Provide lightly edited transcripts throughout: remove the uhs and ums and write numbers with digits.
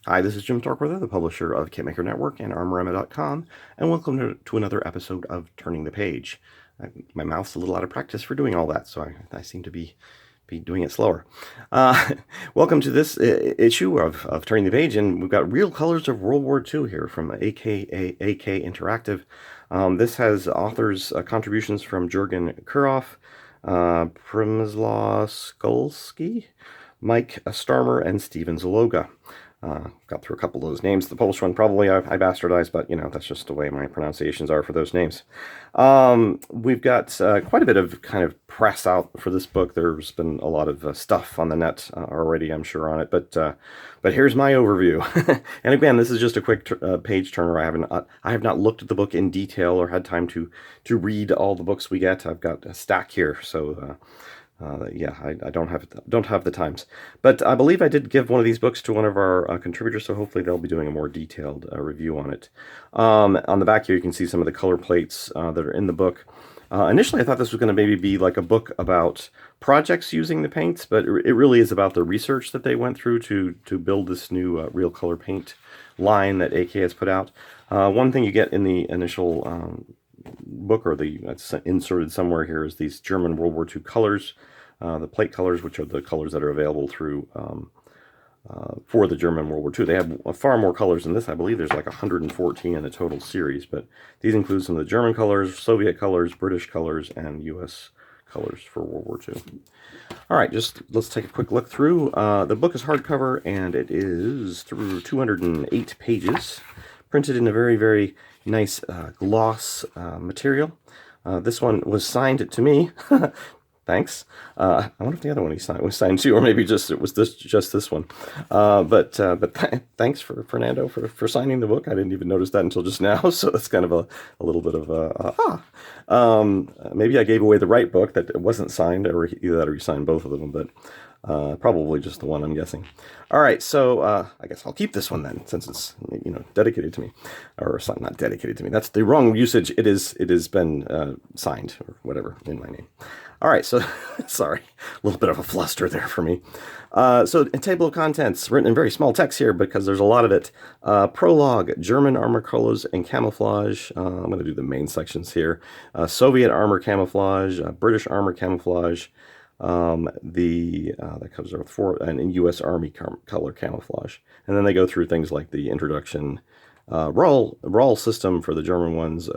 Hi, this is Jim Starkweather, the publisher of Kitmaker Network and Armorama.com, and welcome to another episode of Turning the Page. My mouth's a little out of practice for doing all that, so I seem to be doing it slower. Welcome to this issue of Turning the Page, and we've got Real Colors of World War II here from AK Interactive. This has authors' contributions from Jurgen Kuroff, Przemysław Skolski, Mike Starmer, and Steven Zaloga. Got through a couple of those names. The Polish one probably I bastardized, but that's just the way my pronunciations are for those names. We've got quite a bit of kind of press out for this book. There's been a lot of stuff on the net already, I'm sure, on it. But here's my overview. And again, this is just a quick page turner. I have not looked at the book in detail or had time to read all the books we get. I've got a stack here, so. I don't have the times, but I believe I did give one of these books to one of our contributors, so hopefully they'll be doing a more detailed review on it. On the back here, you can see some of the color plates that are in the book. Initially, I thought this was going to maybe be like a book about projects using the paints, but it really is about the research that they went through to build this new real color paint line that AK has put out. One thing you get in the initial book, or it's inserted somewhere here, is these German World War II colors, the plate colors, which are the colors that are available through for the German World War II. They have far more colors than this. I believe there's like 114 in the total series, but these include some of the German colors, Soviet colors, British colors, and U.S. colors for World War II. All right, let's take a quick look through. The book is hardcover, and it is through 208 pages, printed in a very, very nice gloss material. This one was signed to me. Thanks. I wonder if the other one was signed too, or maybe it was just this one. But thanks for Fernando for signing the book. I didn't even notice that until just now, so it's kind of a little bit of maybe I gave away the right book that wasn't signed, or either that or you signed both of them, but probably just the one, I'm guessing. All right, so I guess I'll keep this one then, since it's dedicated to me, or not dedicated to me. That's the wrong usage. It has been signed or whatever in my name. All right, so sorry, a little bit of a fluster there for me. So a table of contents written in very small text here because there's a lot of it. Prologue: German armor colors and camouflage. I'm going to do the main sections here. Soviet armor camouflage, British armor camouflage. That covers over 4, and U.S. Army color camouflage, and then they go through things like the introduction, RAL system for the German ones,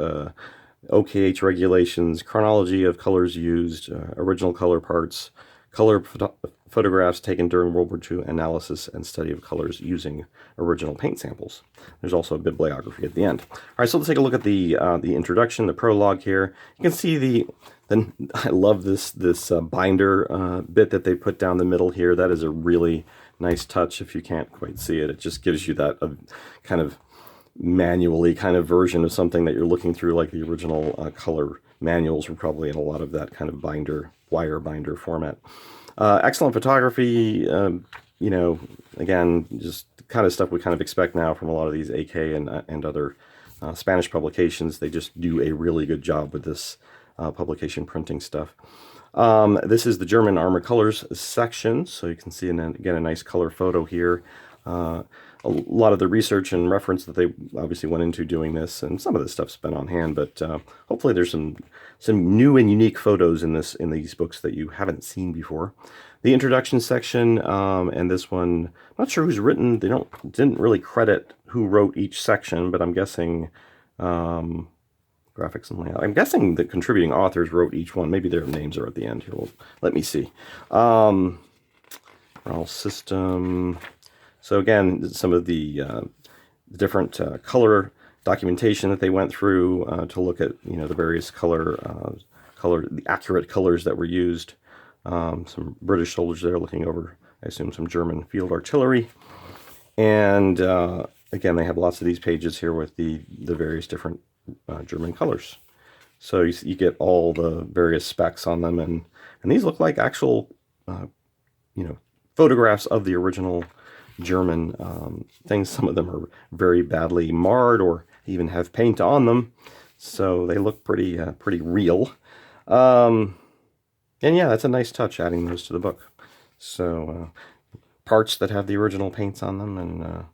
OKH regulations, chronology of colors used, original color parts, color photographs taken during World War II, analysis and study of colors using original paint samples. There's also a bibliography at the end. All right, so let's take a look at the introduction, the prologue here. You can see I love this binder bit that they put down the middle here. That is a really nice touch. If you can't quite see it, it just gives you that kind of manually kind of version of something that you're looking through, like the original color manuals were probably in a lot of that kind of wire binder format. Excellent photography, again, just kind of stuff we kind of expect now from a lot of these AK and other Spanish publications. They just do a really good job with this publication printing stuff. This is the German armor colors section, so you can see again a nice color photo here. A lot of the research and reference that they obviously went into doing this, and some of this stuff's been on hand, but hopefully there's some new and unique photos in these books that you haven't seen before. The introduction section, and this one, I'm not sure who's written. They didn't really credit who wrote each section, but I'm guessing graphics and layout. I'm guessing the contributing authors wrote each one. Maybe their names are at the end here. Well, let me see. RAL system. So again, some of the different color documentation that they went through to look at the various the accurate colors that were used. Some British soldiers there looking over, I assume, some German field artillery. And again, they have lots of these pages here with the various different German colors. So you get all the various specs on them, and these look like actual photographs of the original German things. Some of them are very badly marred or even have paint on them, so they look pretty real. And yeah, that's a nice touch, adding those to the book. So parts that have the original paints on them, and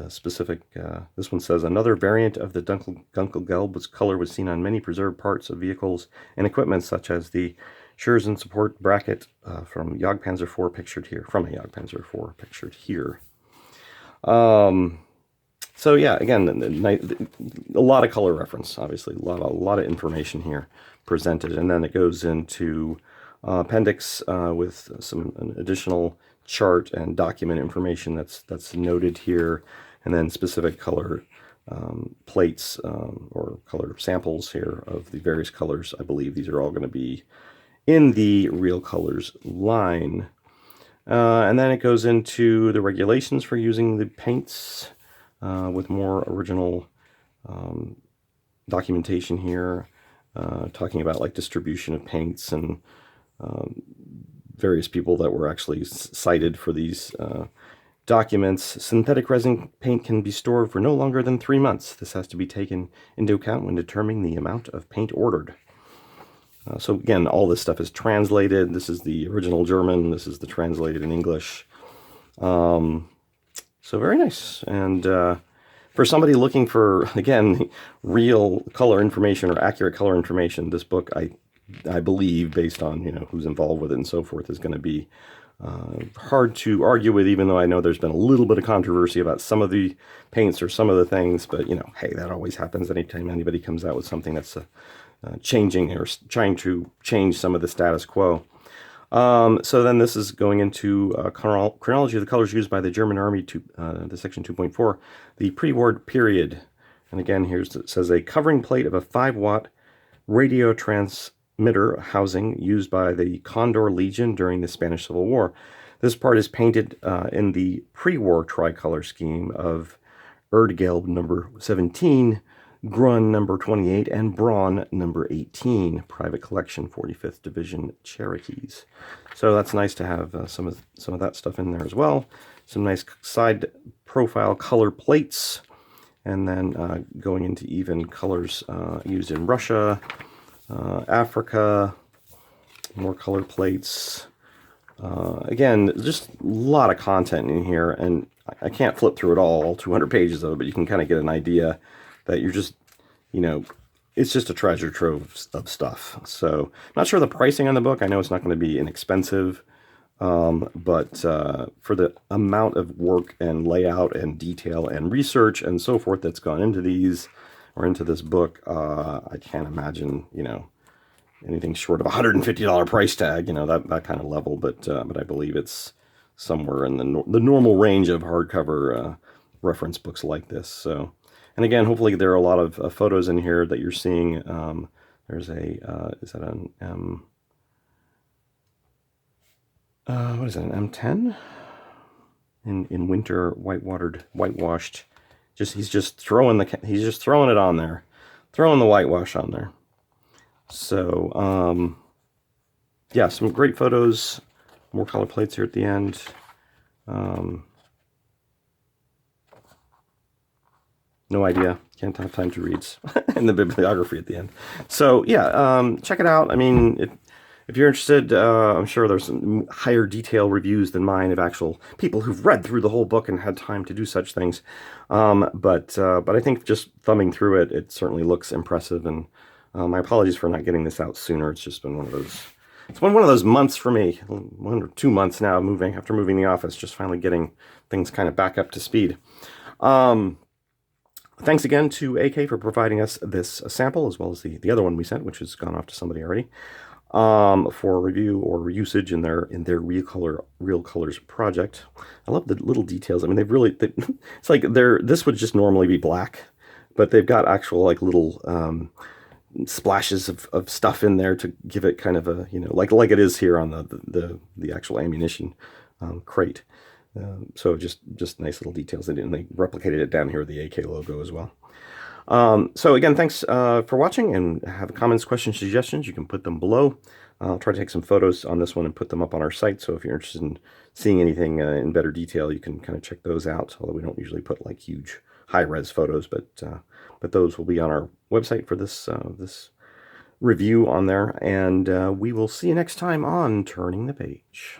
specific. This one says another variant of the Dunkelgelb color was seen on many preserved parts of vehicles and equipment, such as the Schürzen support bracket from Jagdpanzer IV pictured here. From a Jagdpanzer IV pictured here. So yeah, again, a lot of color reference, obviously, a lot of information here presented, and then it goes into appendix with some additional chart and document information that's noted here, and then specific color plates or color samples here of the various colors. I believe these are all going to be in the Real Colors line. And then it goes into the regulations for using the paints with more original documentation here, talking about like distribution of paints and various people that were actually cited for these documents. Synthetic resin paint can be stored for no longer than 3 months. This has to be taken into account when determining the amount of paint ordered. So again, all this stuff is translated. This is the original German. This is the translated in English. So very nice. And for somebody looking for, again, real color information or accurate color information, this book, I believe, based on, you know, who's involved with it and so forth, is going to be hard to argue with, even though I know there's been a little bit of controversy about some of the paints or some of the things. But, you know, hey, that always happens anytime anybody comes out with something that's changing or trying to change some of the status quo. So then this is going into chronology of the colors used by the German Army to the section 2.4, the pre-war period. And again, here's it says a covering plate of a 5-watt radio transmitter housing used by the Condor Legion during the Spanish Civil War. This part is painted in the pre-war tricolor scheme of Erdgelb number 17, Grun number 28, and Braun number 18, private collection, 45th Division Cherokees. So that's nice to have some of that stuff in there as well. Some nice side profile color plates, and then going into even colors used in Russia, Africa, more color plates. Again, just a lot of content in here, and I can't flip through it all 200 pages of it, but you can kind of get an idea that you're just, you know, it's just a treasure trove of stuff. So, not sure the pricing on the book. I know it's not going to be inexpensive, but for the amount of work and layout and detail and research and so forth that's gone into these or into this book, I can't imagine, you know, anything short of a $150 price tag, you know, that kind of level. But I believe it's somewhere in the normal range of hardcover reference books like this. So. And again, hopefully there are a lot of photos in here that you're seeing. There's a, is that an what is that, an M10? In winter, whitewashed. He's just throwing it on there. Throwing the whitewash on there. So, yeah, some great photos. More color plates here at the end. No idea. Can't have time to read. And the bibliography at the end. So, yeah, check it out. I mean, if you're interested, I'm sure there's some higher detail reviews than mine of actual people who've read through the whole book and had time to do such things. But I think just thumbing through it, it certainly looks impressive. And my apologies for not getting this out sooner. It's just been one of those... It's been one of those months for me, 1 or 2 months now, after moving the office, just finally getting things kind of back up to speed. Thanks again to AK for providing us this sample, as well as the other one we sent, which has gone off to somebody already, for review or usage in their Real Colors project. I love the little details. I mean, it's like this would just normally be black, but they've got actual like little splashes of stuff in there to give it kind of a, you know, like it is here on the actual ammunition crate. So just nice little details. And they replicated it down here with the AK logo as well. So again, thanks for watching, and have comments, questions, suggestions, you can put them below. I'll try to take some photos on this one and put them up on our site. So if you're interested in seeing anything in better detail, you can kind of check those out. Although we don't usually put like huge high-res photos, but those will be on our website for this review on there. And we will see you next time on Turning the Page.